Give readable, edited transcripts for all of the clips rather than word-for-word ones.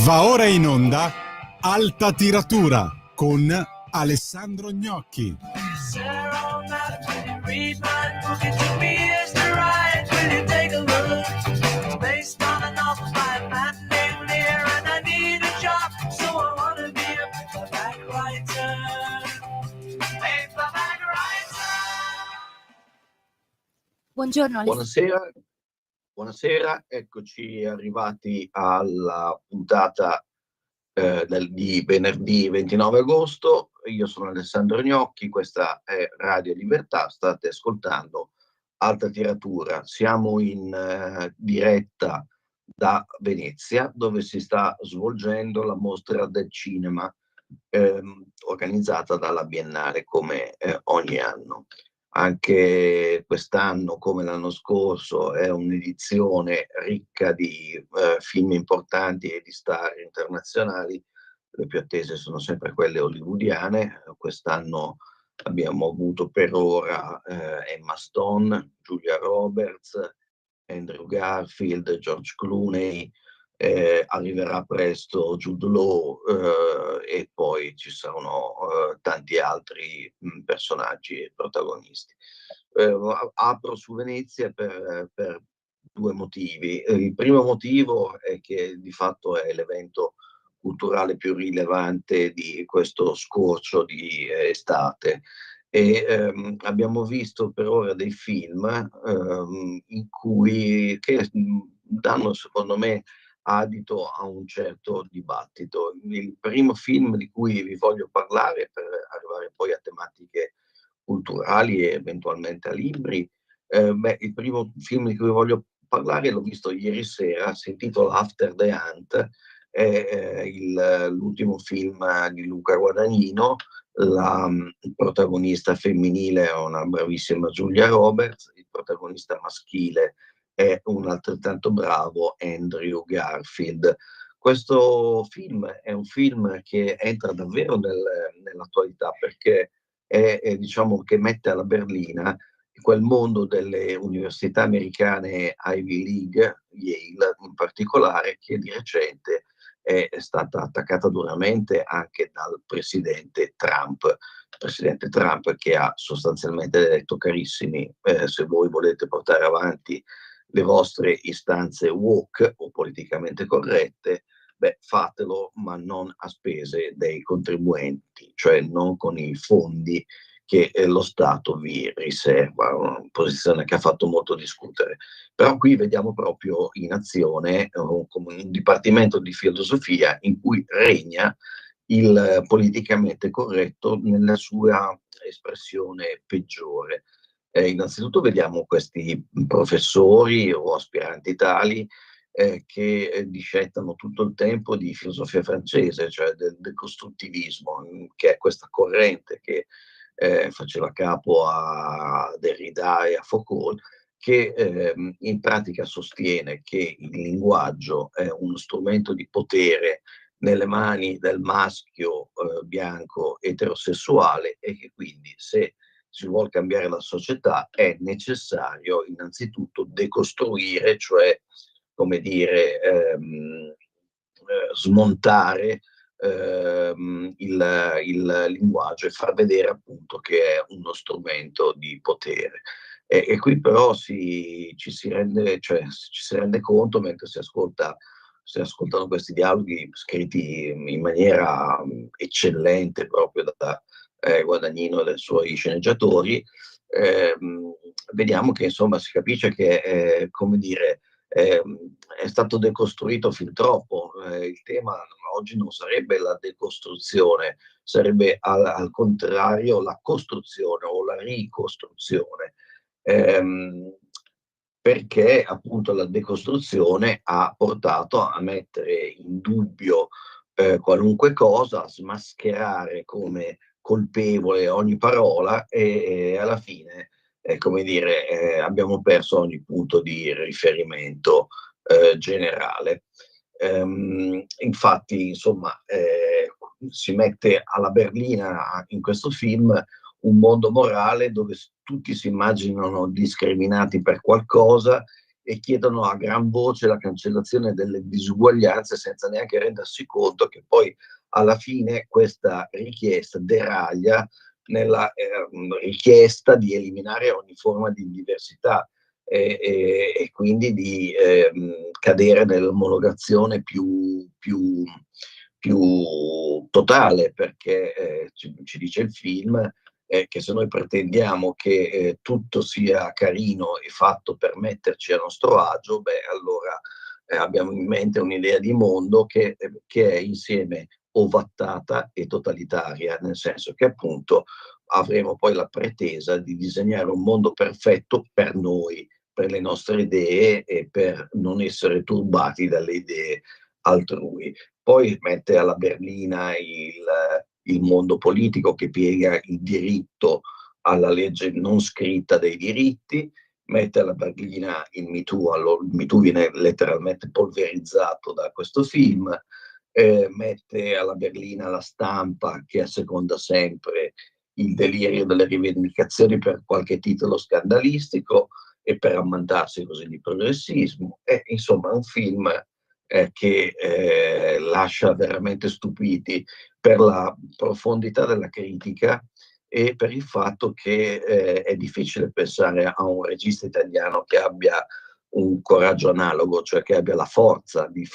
Va ora in onda Alta Tiratura con Alessandro Gnocchi. Buongiorno Alessandro. Buonasera, eccoci arrivati alla puntata di venerdì 29 agosto. Io sono Alessandro Gnocchi, questa è Radio Libertà, state ascoltando Alta Tiratura. Siamo in diretta da Venezia, dove si sta svolgendo la mostra del cinema organizzata dalla Biennale come ogni anno. Anche quest'anno, come l'anno scorso, è un'edizione ricca di film importanti e di star internazionali. Le più attese sono sempre quelle hollywoodiane. Quest'anno abbiamo avuto per ora Emma Stone, Julia Roberts, Andrew Garfield, George Clooney, arriverà presto Jude Law e poi ci saranno tanti altri personaggi e protagonisti. Apro su Venezia per due motivi. Il primo motivo è che di fatto è l'evento culturale più rilevante di questo scorcio di estate e abbiamo visto per ora dei film in cui che danno secondo me adito a un certo dibattito. Il primo film di cui vi voglio parlare, per arrivare poi a tematiche culturali e eventualmente a libri, il primo film di cui voglio parlare l'ho visto ieri sera, si intitola After the Hunt, è l'ultimo film di Luca Guadagnino. La protagonista femminile è una bravissima Julia Roberts, il protagonista maschile è un altrettanto bravo Andrew Garfield. Questo film è un film che entra davvero nell'attualità, perché è diciamo che mette alla berlina quel mondo delle università americane Ivy League, Yale in particolare, che di recente è stata attaccata duramente anche dal presidente Trump che ha sostanzialmente detto: carissimi, se voi volete portare avanti le vostre istanze woke o politicamente corrette, fatelo, ma non a spese dei contribuenti, cioè non con i fondi che lo Stato vi riserva, una posizione che ha fatto molto discutere. Però qui vediamo proprio in azione come un dipartimento di filosofia in cui regna il politicamente corretto nella sua espressione peggiore. Innanzitutto vediamo questi professori o aspiranti tali che discettano tutto il tempo di filosofia francese, cioè del decostruttivismo, che è questa corrente che faceva capo a Derrida e a Foucault, che in pratica sostiene che il linguaggio è uno strumento di potere nelle mani del maschio bianco eterosessuale e che quindi, se si vuole cambiare la società, è necessario innanzitutto decostruire, cioè come dire smontare il linguaggio e far vedere appunto che è uno strumento di potere. E qui però ci si rende conto, mentre si ascoltano questi dialoghi scritti in maniera eccellente proprio da Guadagnino e dai suoi sceneggiatori, vediamo che insomma si capisce che come dire è stato decostruito fin troppo. Il tema oggi non sarebbe la decostruzione, sarebbe al contrario la costruzione o la ricostruzione, perché appunto la decostruzione ha portato a mettere in dubbio qualunque cosa, a smascherare come colpevole ogni parola e alla fine come dire, abbiamo perso ogni punto di riferimento generale. Infatti, insomma, si mette alla berlina in questo film un mondo morale dove tutti si immaginano discriminati per qualcosa e chiedono a gran voce la cancellazione delle disuguaglianze senza neanche rendersi conto che poi alla fine questa richiesta deraglia nella richiesta di eliminare ogni forma di diversità e quindi di cadere nell'omologazione più totale, perché ci dice il film che se noi pretendiamo che tutto sia carino e fatto per metterci a nostro agio, beh, allora abbiamo in mente un'idea di mondo che è insieme ovattata e totalitaria, nel senso che appunto avremo poi la pretesa di disegnare un mondo perfetto per noi, per le nostre idee e per non essere turbati dalle idee altrui. Poi mette alla berlina il mondo politico che piega il diritto alla legge non scritta dei diritti, mette alla berlina il Me Too, allora il Me Too viene letteralmente polverizzato da questo film, mette alla berlina la stampa che asseconda sempre il delirio delle rivendicazioni per qualche titolo scandalistico e per ammantarsi così di progressismo. Insomma, è un film che lascia veramente stupiti per la profondità della critica e per il fatto che è difficile pensare a un regista italiano che abbia un coraggio analogo, cioè che abbia la forza di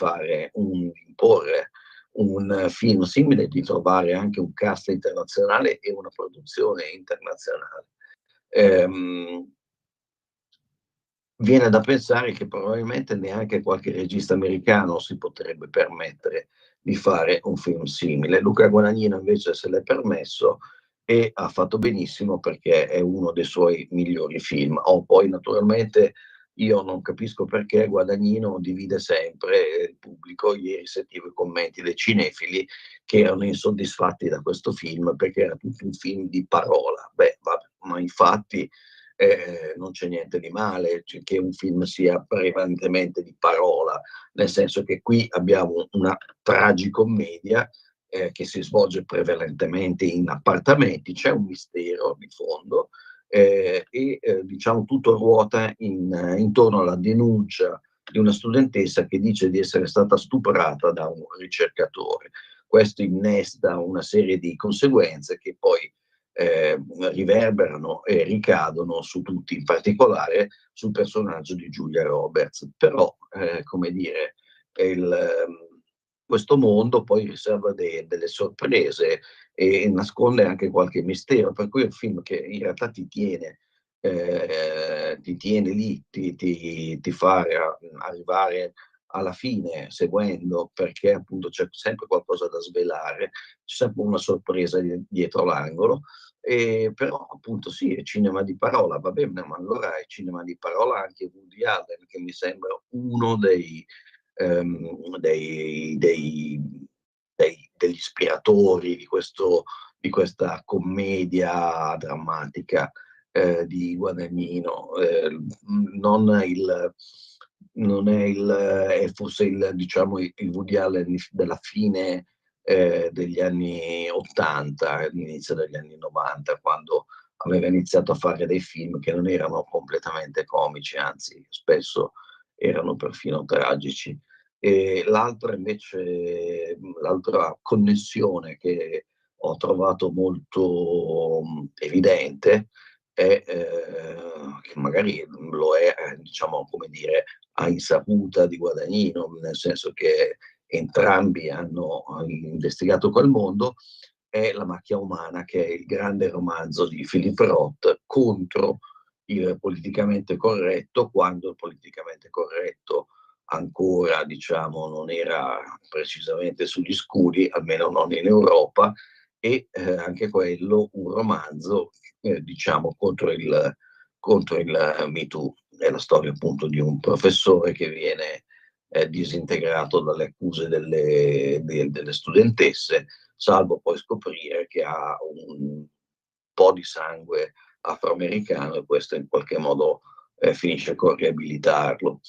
imporre un film simile, di trovare anche un cast internazionale e una produzione internazionale. Viene da pensare che probabilmente neanche qualche regista americano si potrebbe permettere di fare un film simile. Luca Guadagnino invece se l'è permesso e ha fatto benissimo perché è uno dei suoi migliori film. Poi naturalmente io non capisco perché Guadagnino divide sempre il pubblico. Ieri sentivo i commenti dei cinefili che erano insoddisfatti da questo film perché era tutto un film di parola. Beh, ma infatti non c'è niente di male che un film sia prevalentemente di parola, nel senso che qui abbiamo una tragicommedia che si svolge prevalentemente in appartamenti, c'è un mistero di fondo e diciamo tutto ruota intorno alla denuncia di una studentessa che dice di essere stata stuprata da un ricercatore. Questo innesta una serie di conseguenze che poi riverberano e ricadono su tutti, in particolare sul personaggio di Julia Roberts. Però, come dire, questo mondo poi riserva delle sorprese e nasconde anche qualche mistero, per cui è un film che in realtà ti tiene lì, ti fa arrivare alla fine seguendo, perché appunto c'è sempre qualcosa da svelare, c'è sempre una sorpresa dietro l'angolo. Però appunto sì, è cinema di parola, va bene, ma allora è cinema di parola anche Woody Allen, che mi sembra uno degli ispiratori di questa commedia drammatica di Guadagnino. Non è è forse diciamo, il Woody Allen della fine degli anni 80, all'inizio degli anni 90, quando aveva iniziato a fare dei film che non erano completamente comici, anzi spesso erano perfino tragici. E l'altra invece, l'altra connessione che ho trovato molto evidente è che magari lo è, diciamo, come dire, a insaputa di Guadagnino, nel senso che entrambi hanno investigato quel mondo, è La macchia umana, che è il grande romanzo di Philip Roth contro il politicamente corretto, quando il politicamente corretto ancora, diciamo, non era precisamente sugli scudi, almeno non in Europa, e anche quello un romanzo, diciamo, contro il Me Too. È la storia appunto di un professore che viene disintegrato dalle accuse delle studentesse, salvo poi scoprire che ha un po' di sangue afroamericano e questo in qualche modo finisce con riabilitarlo.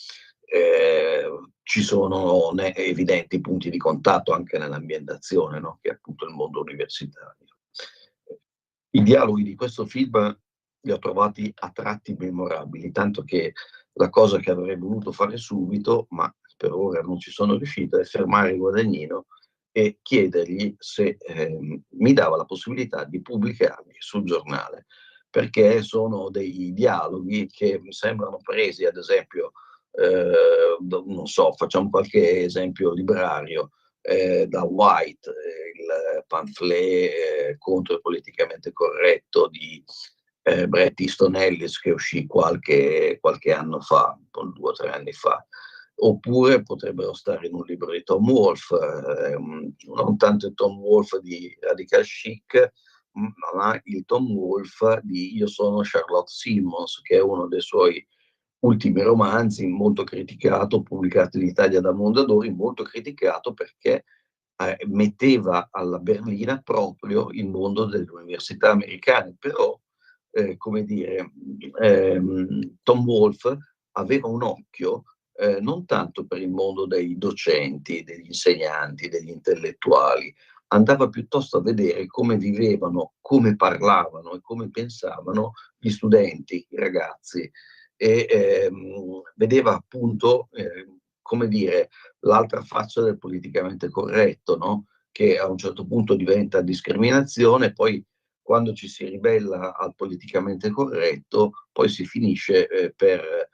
Ci sono evidenti punti di contatto anche nell'ambientazione, no? Che è appunto il mondo universitario. I dialoghi di questo film li ho trovati a tratti memorabili, tanto che La cosa che avrei voluto fare subito, ma per ora non ci sono riuscito, è fermare Guadagnino e chiedergli se mi dava la possibilità di pubblicarli sul giornale, perché sono dei dialoghi che mi sembrano presi, ad esempio, non so, facciamo qualche esempio librario, da White, il pamphlet contro il politicamente corretto di Bret Easton Ellis, che uscì qualche anno fa, 2 o 3 anni fa, oppure potrebbero stare in un libro di Tom Wolfe, non tanto il Tom Wolfe di Radical Chic, ma il Tom Wolfe di Io sono Charlotte Simmons, che è uno dei suoi ultimi romanzi, molto criticato, pubblicato in Italia da Mondadori, molto criticato perché metteva alla berlina proprio il mondo delle università americane. Però, come dire, Tom Wolfe aveva un occhio non tanto per il mondo dei docenti, degli insegnanti, degli intellettuali, andava piuttosto a vedere come vivevano, come parlavano e come pensavano gli studenti, i ragazzi, e vedeva appunto, come dire, l'altra faccia del politicamente corretto, no? Che a un certo punto diventa discriminazione, poi quando ci si ribella al politicamente corretto, poi si finisce per,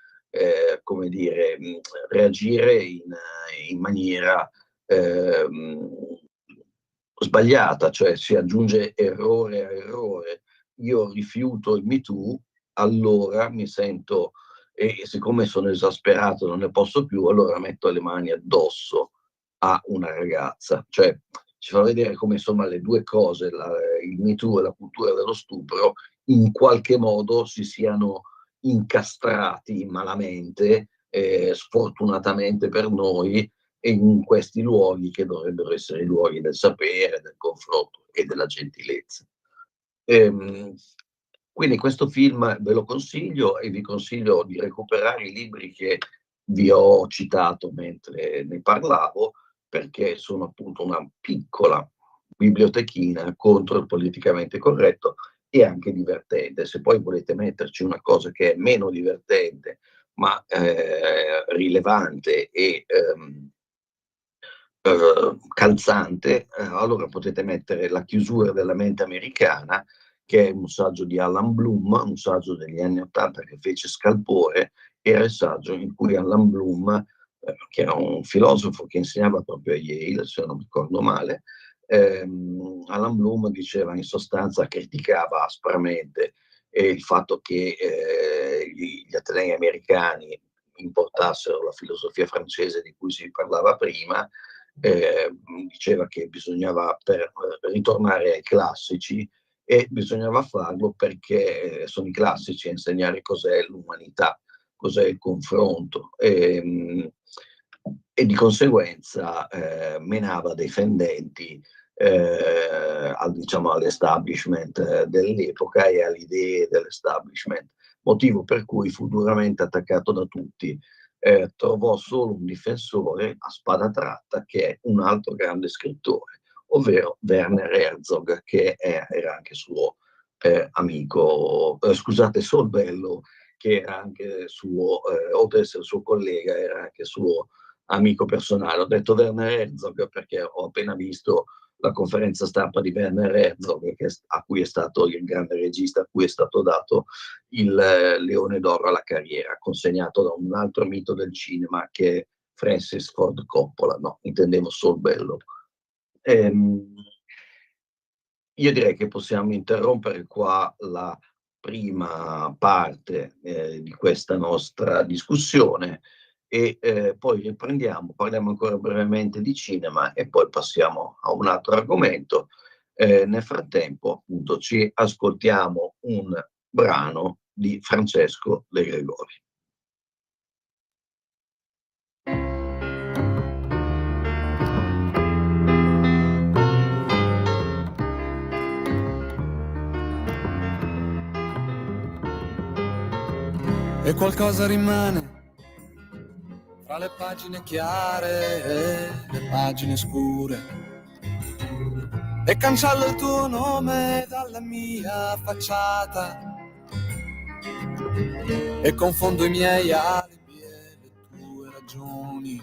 come dire, reagire in maniera sbagliata, cioè si aggiunge errore a errore. Io rifiuto il Me Too, allora mi sento, e siccome sono esasperato non ne posso più, allora metto le mani addosso a una ragazza. Cioè ci fa vedere come insomma le due cose, il Me Too e la cultura dello stupro, in qualche modo si siano incastrati malamente, sfortunatamente per noi, e in questi luoghi che dovrebbero essere i luoghi del sapere, del confronto e della gentilezza. Quindi questo film ve lo consiglio e vi consiglio di recuperare i libri che vi ho citato mentre ne parlavo, perché sono appunto una piccola bibliotechina contro il politicamente corretto e anche divertente. Se poi volete metterci una cosa che è meno divertente ma rilevante e calzante, allora potete mettere La chiusura della mente americana, che è un saggio di Alan Bloom, un saggio degli anni '80 che fece scalpore. Era il saggio in cui Alan Bloom, che era un filosofo che insegnava proprio a Yale, se non mi ricordo male, Alan Bloom diceva, in sostanza, criticava aspramente il fatto che gli atenei americani importassero la filosofia francese di cui si parlava prima. Diceva che bisognava ritornare ai classici, e bisognava farlo perché sono i classici a insegnare cos'è l'umanità, cos'è il confronto, e di conseguenza menava dei fendenti diciamo all'establishment dell'epoca e alle idee dell'establishment, motivo per cui fu duramente attaccato da tutti. Trovò solo un difensore a spada tratta, che è un altro grande scrittore, ovvero Werner Herzog, che era anche suo amico, scusate, Solbello, che era anche suo, oltre ad essere suo collega, era anche suo amico personale. Ho detto Werner Herzog perché ho appena visto la conferenza stampa di Werner Herzog, a cui è stato il grande regista, a cui è stato dato il Leone d'Oro alla carriera, consegnato da un altro mito del cinema che è Francis Ford Coppola, no, intendevo Solbello. Io direi che possiamo interrompere qua la prima parte di questa nostra discussione e poi riprendiamo, parliamo ancora brevemente di cinema e poi passiamo a un altro argomento. Nel frattempo, appunto, ci ascoltiamo un brano di Francesco De Gregori. E qualcosa rimane tra le pagine chiare e le pagine scure, e cancello il tuo nome dalla mia facciata, e confondo i miei alibi e le tue ragioni,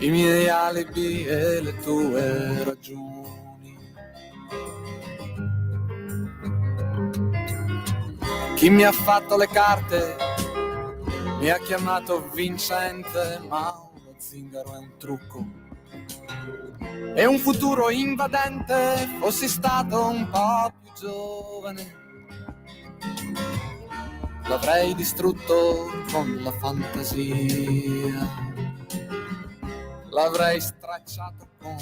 i miei alibi e le tue ragioni. Chi mi ha fatto le carte mi ha chiamato vincente, ma uno zingaro è un trucco e un futuro invadente. Fossi stato un po' più giovane, l'avrei distrutto con la fantasia, l'avrei stracciato con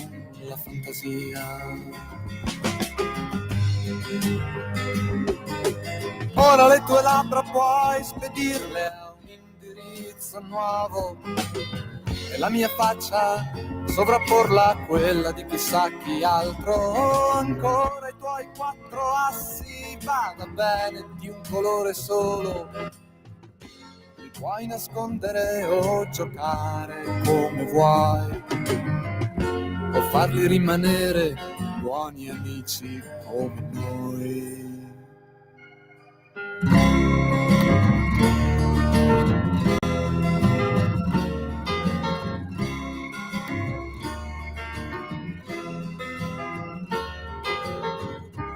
la fantasia. Ora le tue labbra puoi spedirle a un indirizzo nuovo e la mia faccia sovrapporla a quella di chissà chi altro. Ancora i tuoi 4 assi, vada bene, di un colore solo, li puoi nascondere o giocare come vuoi, o farli rimanere buoni amici come noi.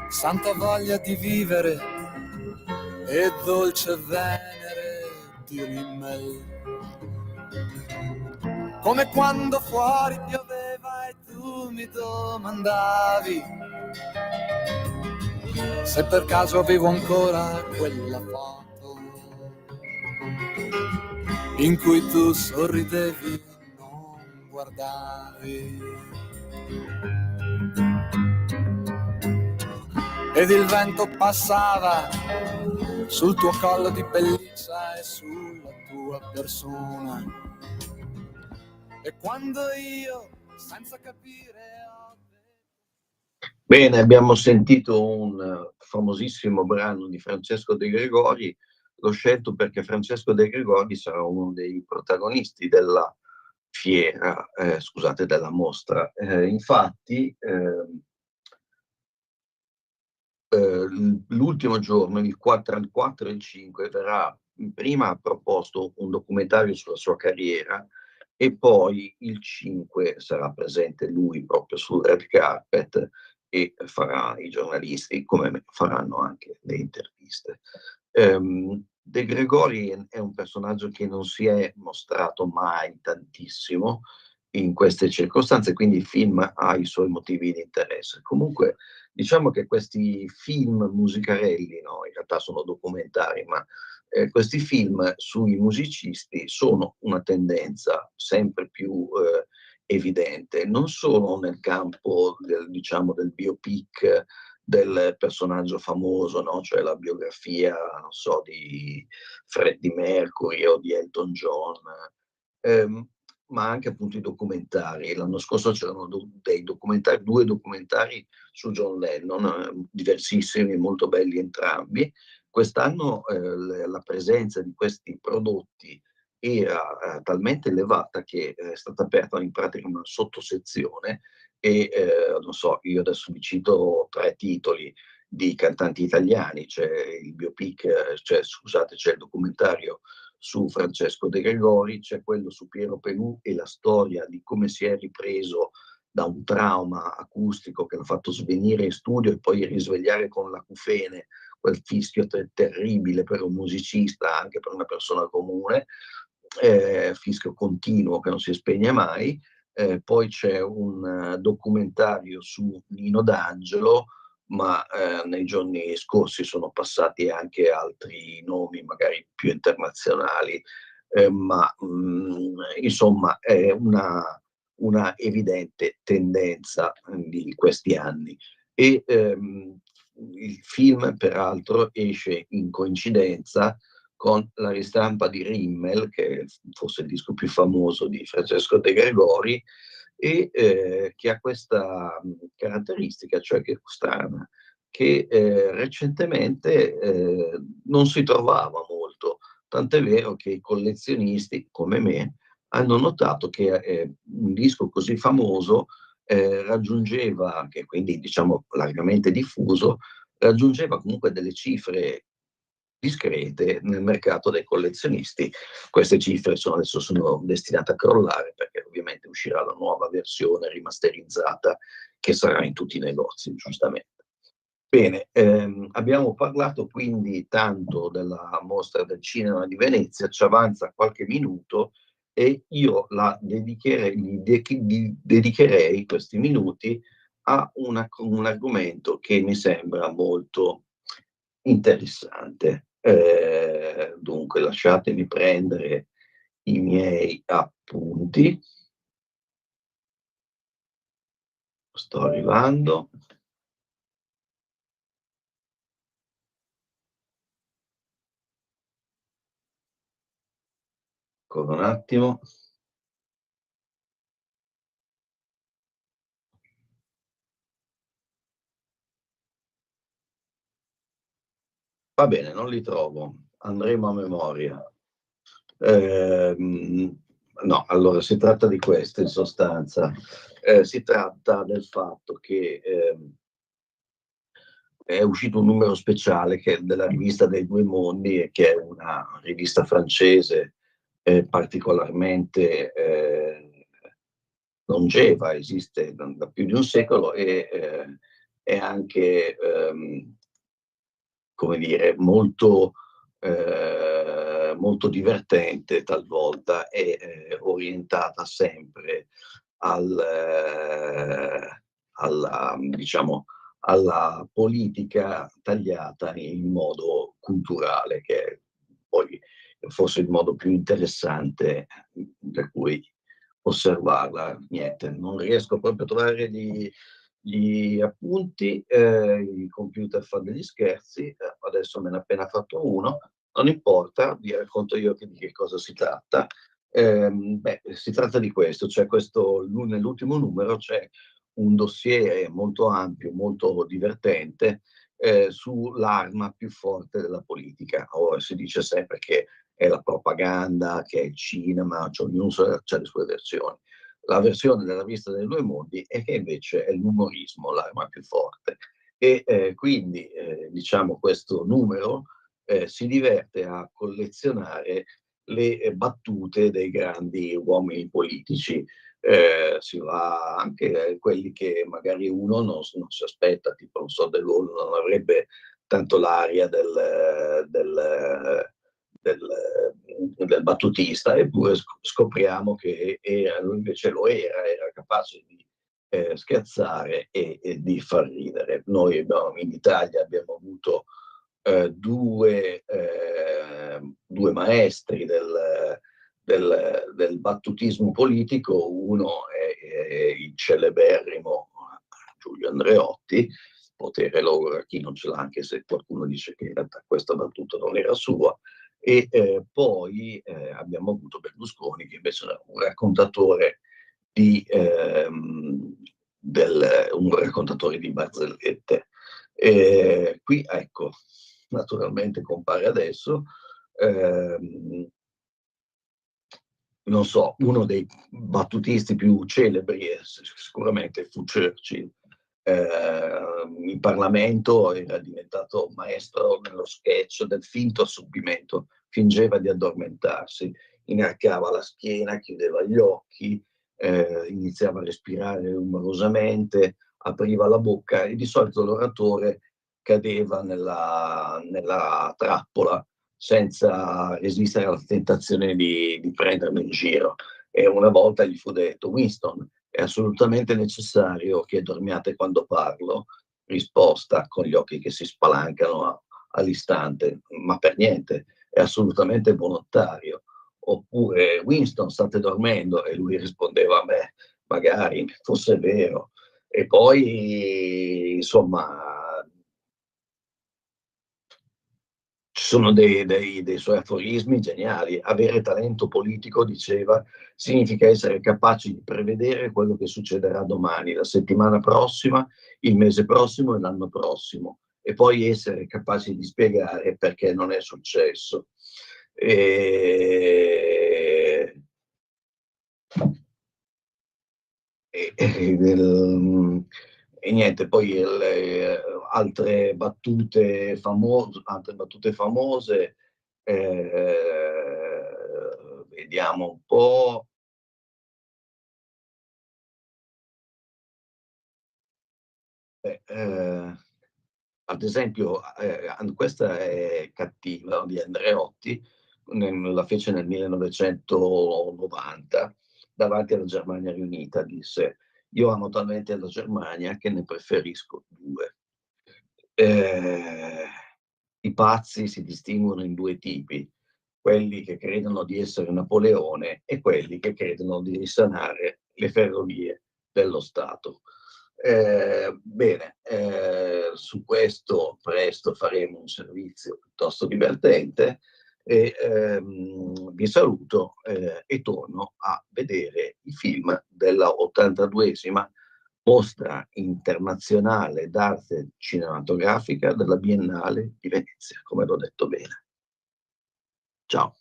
Santa voglia di vivere e dolce venere di Rimmel, come quando fuori pioveva e tu mi domandavi se per caso avevo ancora quella foto in cui tu sorridevi e non guardavi. Ed il vento passava sul tuo collo di pelliccia e sulla tua persona. E quando io, senza capire, ho... Bene, abbiamo sentito un famosissimo brano di Francesco De Gregori. L'ho scelto perché Francesco De Gregori sarà uno dei protagonisti della fiera, della mostra. Infatti, l'ultimo giorno, il 4 e il 5, verrà prima proposto un documentario sulla sua carriera e poi il 5 sarà presente lui proprio sul red carpet e farà i giornalisti, come faranno anche le interviste. De Gregori è un personaggio che non si è mostrato mai tantissimo in queste circostanze, quindi il film ha i suoi motivi di interesse. Comunque, diciamo che questi film musicarelli, no, in realtà sono documentari, ma questi film sui musicisti sono una tendenza sempre più evidente, non solo nel campo del biopic del personaggio famoso, no? Cioè la biografia, non so, di Freddie Mercury o di Elton John, ma anche appunto i documentari. L'anno scorso c'erano dei documentari, 2 documentari su John Lennon, diversissimi, molto belli entrambi. Quest'anno la presenza di questi prodotti era talmente elevata che è stata aperta in pratica una sottosezione e non so, io adesso vi cito 3 titoli di cantanti italiani. C'è il biopic, c'è il documentario su Francesco De Gregori, c'è quello su Piero Pelù e la storia di come si è ripreso da un trauma acustico che l'ha fatto svenire in studio e poi risvegliare con l'acufene, quel fischio terribile per un musicista, anche per una persona comune, fischio continuo che non si spegne mai. Poi c'è un documentario su Nino D'Angelo, ma nei giorni scorsi sono passati anche altri nomi, magari più internazionali, ma insomma è una evidente tendenza di questi anni. E il film, peraltro, esce in coincidenza con la ristampa di Rimmel, che è forse il disco più famoso di Francesco De Gregori, e che ha questa caratteristica, cioè che è strana, che recentemente non si trovava molto, tant'è vero che i collezionisti, come me, hanno notato che un disco così famoso raggiungeva, che quindi diciamo largamente diffuso, raggiungeva comunque delle cifre discrete nel mercato dei collezionisti. Queste cifre adesso sono destinate a crollare, perché ovviamente uscirà la nuova versione rimasterizzata che sarà in tutti i negozi, giustamente. Bene, abbiamo parlato quindi tanto della mostra del cinema di Venezia, ci avanza qualche minuto e io dedicherei questi minuti a un argomento che mi sembra molto interessante. Dunque, lasciatemi prendere i miei appunti. Sto arrivando. Ancora un attimo. Va bene, non li trovo, andremo a memoria. No, allora si tratta di questo in sostanza. Si tratta del fatto che è uscito un numero speciale che è della rivista dei Due Mondi, che è una rivista francese particolarmente longeva, esiste da più di un secolo e è anche, come dire, molto divertente talvolta e orientata sempre diciamo, alla politica tagliata in modo culturale, che è poi forse il modo più interessante per cui osservarla. Niente, non riesco proprio a trovare gli appunti, il computer fa degli scherzi, adesso me ne ha appena fatto uno, non importa, vi racconto io di che cosa si tratta. Si tratta di questo, cioè nell'ultimo numero c'è un dossier molto ampio, molto divertente, sull'arma più forte della politica. Ora si dice sempre che è la propaganda, che è il cinema, cioè ognuno ha le sue versioni. La versione della vista dei Due Mondi è che invece è l'umorismo l'arma più forte. E quindi, diciamo, questo numero si diverte a collezionare le battute dei grandi uomini politici. Si va anche quelli che magari uno non si aspetta, tipo, non so, De Gaulle non avrebbe tanto l'aria del battutista, eppure scopriamo che invece era capace di scherzare e di far ridere. Noi in Italia abbiamo avuto due maestri del battutismo politico. Uno è il celeberrimo Giulio Andreotti, potere loro a chi non ce l'ha, anche se qualcuno dice che in realtà questa battuta non era sua. E poi abbiamo avuto Berlusconi, che invece era un raccontatore di barzellette. Qui, ecco, naturalmente compare adesso, non so, uno dei battutisti più celebri sicuramente fu Churchill. In Parlamento era diventato maestro nello sketch del finto assorbimento, fingeva di addormentarsi, inarcava la schiena, chiudeva gli occhi, iniziava a respirare rumorosamente, apriva la bocca e di solito l'oratore cadeva nella trappola senza resistere alla tentazione di prenderlo in giro. E una volta gli fu detto: Winston, è assolutamente necessario che dormiate quando parlo? Risposta con gli occhi che si spalancano all'istante: ma per niente, è assolutamente volontario. Oppure: Winston, state dormendo? E lui rispondeva: beh, magari fosse vero. E poi, insomma, ci sono dei suoi aforismi geniali. Avere talento politico, diceva, significa essere capaci di prevedere quello che succederà domani, la settimana prossima, il mese prossimo e l'anno prossimo, e poi essere capaci di spiegare perché non è successo. E niente, poi altre battute famose, vediamo un po'. Ad esempio, questa è cattiva, di Andreotti, la fece nel 1990, davanti alla Germania riunita, disse: io amo talmente la Germania che ne preferisco due. I pazzi si distinguono in due tipi: quelli che credono di essere Napoleone e quelli che credono di risanare le ferrovie dello Stato. Bene, su questo presto faremo un servizio piuttosto divertente e vi saluto e torno a vedere i film della 82esima Mostra Internazionale d'Arte Cinematografica della Biennale di Venezia, come l'ho detto bene. Ciao.